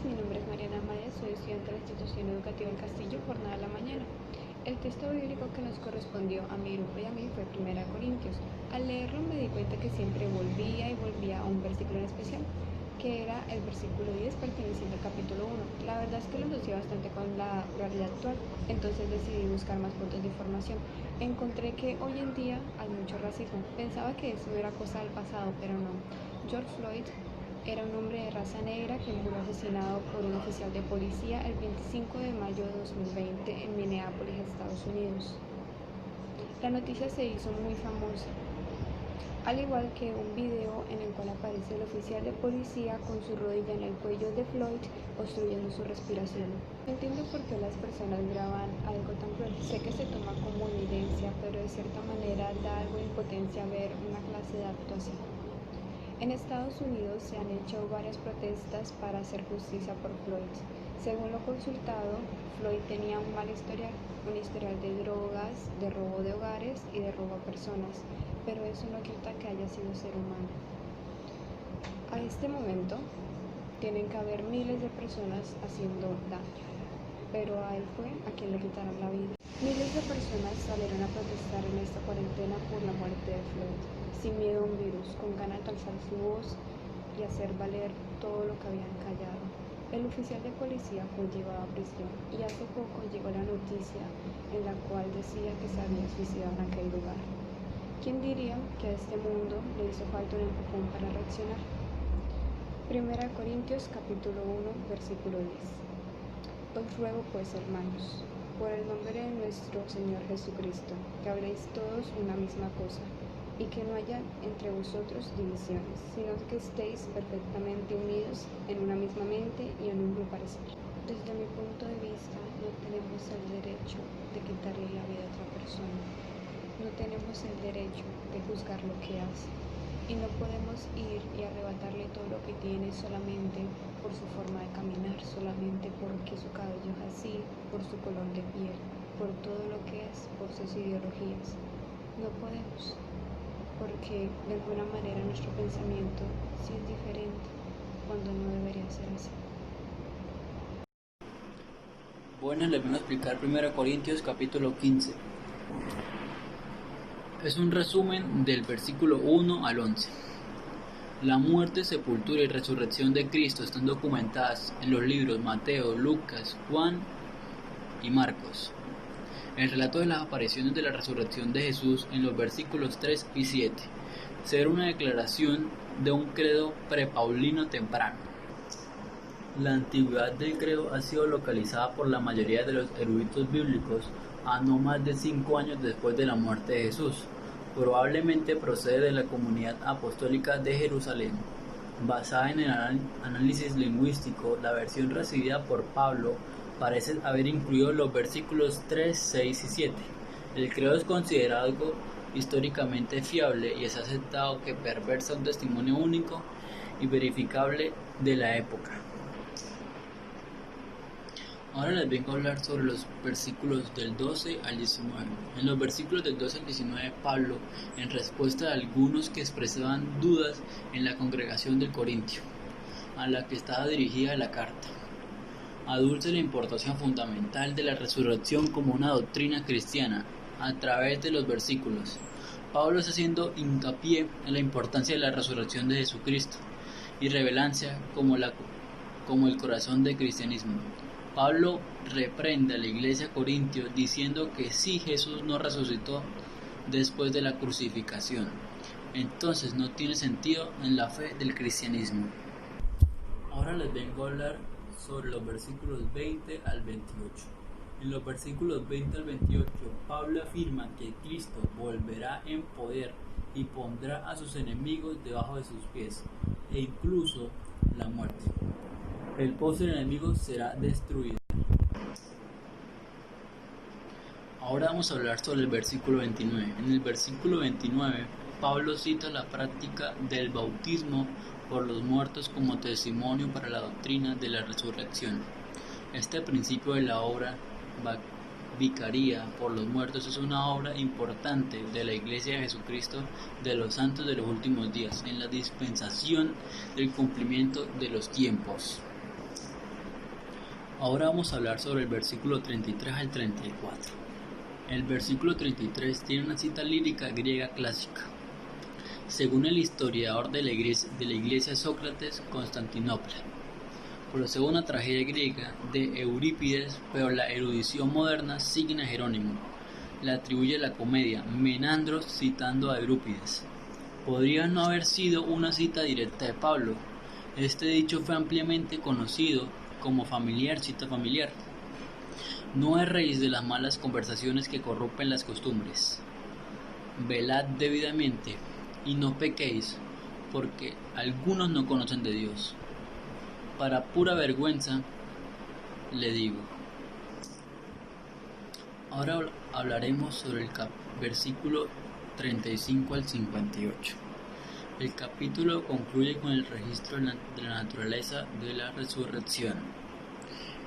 mi nombre es Mariana Amaya, soy estudiante de la institución educativa El Castillo, jornada de la mañana. El texto bíblico que nos correspondió a mi grupo y a mí fue 1 Corintios. Al leerlo me di cuenta que siempre volvía a un versículo en especial, que era el versículo 10 perteneciente al capítulo 1. La verdad es que lo asocié bastante con la realidad actual, entonces decidí buscar más puntos de información. Encontré que hoy en día hay mucho racismo. Pensaba que eso era cosa del pasado, pero no. George Floyd era un hombre de raza negra que murió asesinado por un oficial de policía el 25 de mayo de 2020 en Minneapolis, Estados Unidos. La noticia se hizo muy famosa, al igual que un video en el cual aparece el oficial de policía con su rodilla en el cuello de Floyd, obstruyendo su respiración. No entiendo por qué las personas graban algo tan cruel. Sé que se toma como evidencia, pero de cierta manera da algo de impotencia ver una clase de acto así. En Estados Unidos se han hecho varias protestas para hacer justicia por Floyd. Según lo consultado, Floyd tenía un historial de drogas, de robo de hogares y de robo a personas, pero eso no quita que haya sido ser humano. A este momento, tienen que haber miles de personas haciendo daño, pero a él fue a quien le quitaron la vida. Miles de personas salieron a protestar en esta cuarentena por la muerte de Floyd, sin miedo a un virus, con ganas de alzar su voz y hacer valer todo lo que habían callado. El oficial de policía fue llevado a prisión y hace poco llegó la noticia en la cual decía que se había suicidado en aquel lugar. ¿Quién diría que a este mundo le hizo falta un empujón para reaccionar? 1 Corintios capítulo 1 versículo 10. Os ruego pues, hermanos, por el nombre de nuestro Señor Jesucristo, que habléis todos una misma cosa, y que no haya entre vosotros divisiones, sino que estéis perfectamente unidos en una misma mente y en un mismo parecer. Desde mi punto de vista, no tenemos el derecho de quitarle la vida a otra persona. No tenemos el derecho de juzgar lo que hace. Y no podemos ir y arrebatarle todo lo que tiene solamente por su forma de caminar, solamente porque su cabello es así, por su color de piel, por todo lo que es, por sus ideologías. No podemos, porque de alguna manera nuestro pensamiento sí es diferente, cuando no debería ser así. Bueno, les voy a explicar 1 Corintios capítulo 15. Es un resumen del versículo 1 al 11. La muerte, sepultura y resurrección de Cristo están documentadas en los libros Mateo, Lucas, Juan y Marcos. El relato de las apariciones de la resurrección de Jesús en los versículos 3 y 7 será una declaración de un credo prepaulino temprano. La antigüedad del credo ha sido localizada por la mayoría de los eruditos bíblicos a no más de 5 años después de la muerte de Jesús. Probablemente procede de la comunidad apostólica de Jerusalén. Basada en el análisis lingüístico, la versión recibida por Pablo parece haber incluido los versículos 3, 6 y 7. El credo es considerado históricamente fiable y es aceptado que perversa un testimonio único y verificable de la época. Ahora les vengo a hablar sobre los versículos del 12 al 19. En los versículos del 12 al 19, Pablo, en respuesta a algunos que expresaban dudas en la congregación del Corintio, a la que estaba dirigida la carta, adulta la importancia fundamental de la resurrección como una doctrina cristiana a través de los versículos. Pablo está haciendo hincapié en la importancia de la resurrección de Jesucristo y revelancia como el corazón del cristianismo. Pablo reprende a la iglesia corintio diciendo que si Jesús no resucitó después de la crucificación, entonces no tiene sentido en la fe del cristianismo. Ahora les vengo a hablar sobre los versículos 20 al 28. En los versículos 20 al 28, Pablo afirma que Cristo volverá en poder y pondrá a sus enemigos debajo de sus pies, e incluso la muerte. El pozo del enemigo será destruido. Ahora vamos a hablar sobre el versículo 29. En el versículo 29, Pablo cita la práctica del bautismo por los muertos como testimonio para la doctrina de la resurrección. Este principio de la obra vicaría por los muertos es una obra importante de la Iglesia de Jesucristo de los santos de los últimos días, en la dispensación del cumplimiento de los tiempos. Ahora vamos a hablar sobre el versículo 33 al 34. El versículo 33 tiene una cita lírica griega clásica. Según el historiador de la iglesia Sócrates, Constantinopla. Procede una tragedia griega de Eurípides, pero la erudición moderna signa a Jerónimo. Le atribuye la comedia Menandros citando a Eurípides. Podría no haber sido una cita directa de Pablo. Este dicho fue ampliamente conocido como cita familiar. No erréis de las malas conversaciones que corrompen las costumbres. Velad debidamente y no pequéis, porque algunos no conocen de Dios. Para pura vergüenza, le digo. Ahora hablaremos sobre el versículo 35 al 58. El capítulo concluye con el registro de la naturaleza de la resurrección.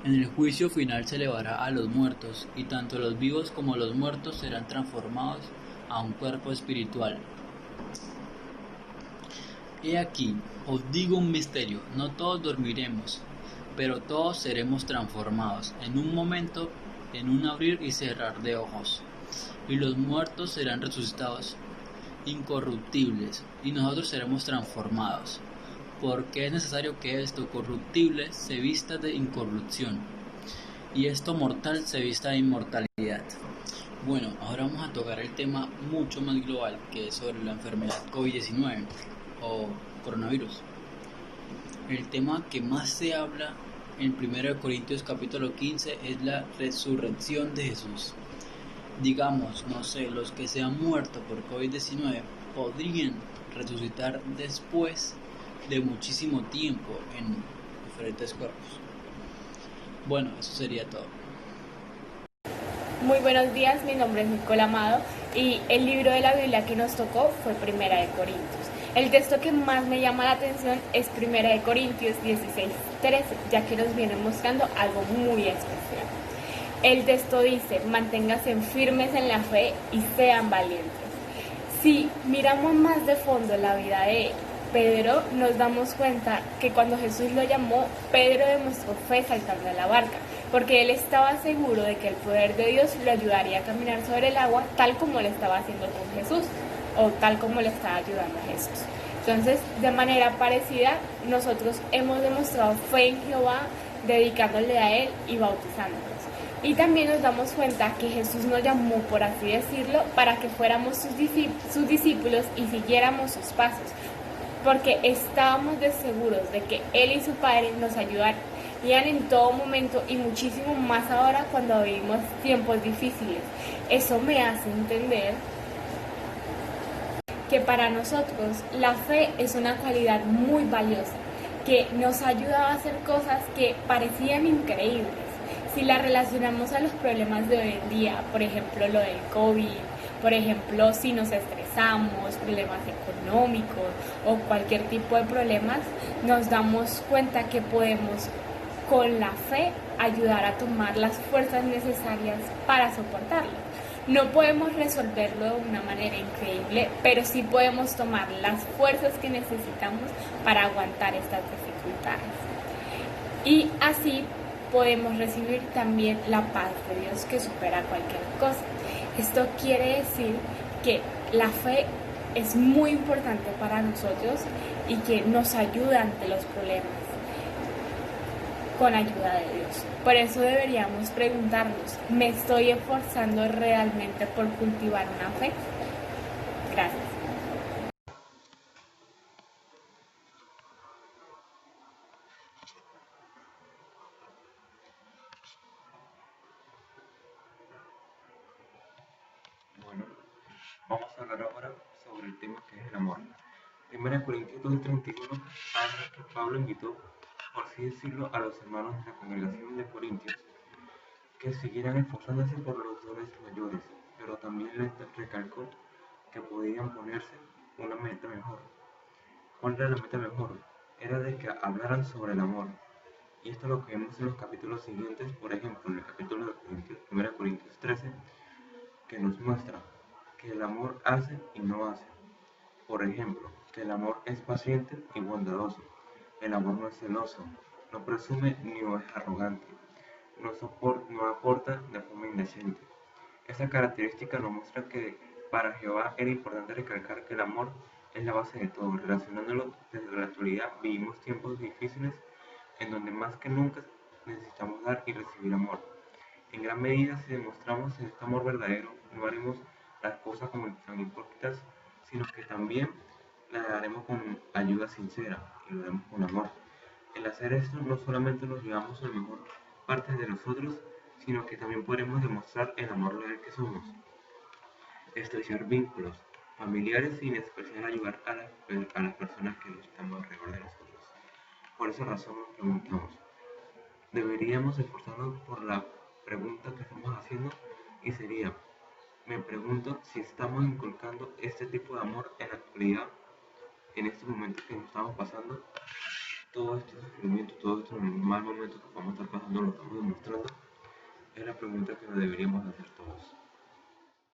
En el juicio final se elevará a los muertos, y tanto los vivos como los muertos serán transformados a un cuerpo espiritual. He aquí, os digo un misterio, no todos dormiremos, pero todos seremos transformados en un momento, en un abrir y cerrar de ojos, y los muertos serán resucitados incorruptibles, y nosotros seremos transformados, porque es necesario que esto corruptible se vista de incorrupción, y esto mortal se vista de inmortalidad. Bueno, ahora vamos a tocar el tema mucho más global, que es sobre la enfermedad COVID-19 o coronavirus. El tema que más se habla en 1 Corintios capítulo 15 es la resurrección de Jesús. Digamos, no sé, los que se han muerto por COVID-19 podrían resucitar después de muchísimo tiempo en diferentes cuerpos. Bueno, eso sería todo. Muy buenos días, mi nombre es Nicole Amado y el libro de la Biblia que nos tocó fue Primera de Corintios. El texto que más me llama la atención es Primera de Corintios 16:13, ya que nos viene mostrando algo muy especial. El texto dice: manténganse firmes en la fe y sean valientes. Si miramos más de fondo la vida de Pedro, nos damos cuenta que cuando Jesús lo llamó, Pedro demostró fe saltando de la barca, porque él estaba seguro de que el poder de Dios lo ayudaría a caminar sobre el agua, tal como lo estaba haciendo con Jesús, o tal como le estaba ayudando a Jesús. Entonces, de manera parecida, nosotros hemos demostrado fe en Jehová, dedicándole a Él y bautizándonos. Y también nos damos cuenta que Jesús nos llamó, por así decirlo, para que fuéramos sus discípulos y siguiéramos sus pasos, porque estábamos seguros de que Él y su Padre nos ayudarían en todo momento y muchísimo más ahora cuando vivimos tiempos difíciles. Eso me hace entender que para nosotros la fe es una cualidad muy valiosa, que nos ayuda a hacer cosas que parecían increíbles. Si la relacionamos a los problemas de hoy en día, por ejemplo lo del COVID, por ejemplo si nos estresamos, problemas económicos o cualquier tipo de problemas, nos damos cuenta que podemos con la fe ayudar a tomar las fuerzas necesarias para soportarlo. No podemos resolverlo de una manera increíble, pero sí podemos tomar las fuerzas que necesitamos para aguantar estas dificultades. Y así podemos recibir también la paz de Dios que supera cualquier cosa. Esto quiere decir que la fe es muy importante para nosotros y que nos ayuda ante los problemas con ayuda de Dios. Por eso deberíamos preguntarnos: ¿me estoy esforzando realmente por cultivar una fe? Gracias. Bueno, vamos a hablar ahora sobre el tema que es el amor. 1 Corintios 2:31 habla que Pablo invitó, por así decirlo, a los hermanos de la congregación de Corintios que siguieran esforzándose por los dones mayores, pero también les recalcó que podían ponerse una meta mejor. ¿Cuál era la meta mejor? Era de que hablaran sobre el amor. Y esto es lo que vemos en los capítulos siguientes, por ejemplo, en el capítulo de 1 Corintios 13, que nos muestra que el amor hace y no hace. Por ejemplo, que el amor es paciente y bondadoso. El amor no es celoso, no presume ni es arrogante. no aporta de forma indecente. Esta característica nos muestra que para Jehová era importante recalcar que el amor es la base de todo. Relacionándolo desde la actualidad, vivimos tiempos difíciles en donde más que nunca necesitamos dar y recibir amor. En gran medida, si demostramos este amor verdadero, no haremos las cosas como tan hipócritas, sino que también las haremos con ayuda sincera y lo haremos con amor. El hacer esto no solamente nos llevamos a la mejor parte de nosotros, sino que también podremos demostrar el amor leal que somos, estrechar vínculos familiares y en especial ayudar a las personas que están alrededor de nosotros. Por esa razón nos preguntamos, ¿deberíamos esforzarnos por la pregunta que estamos haciendo? Y sería, me pregunto si estamos inculcando este tipo de amor en la actualidad, en este momento que nos estamos pasando, todo este sufrimiento, todo este mal momento que vamos a estar pasando, lo estamos demostrando. Es la pregunta que nos deberíamos hacer todos.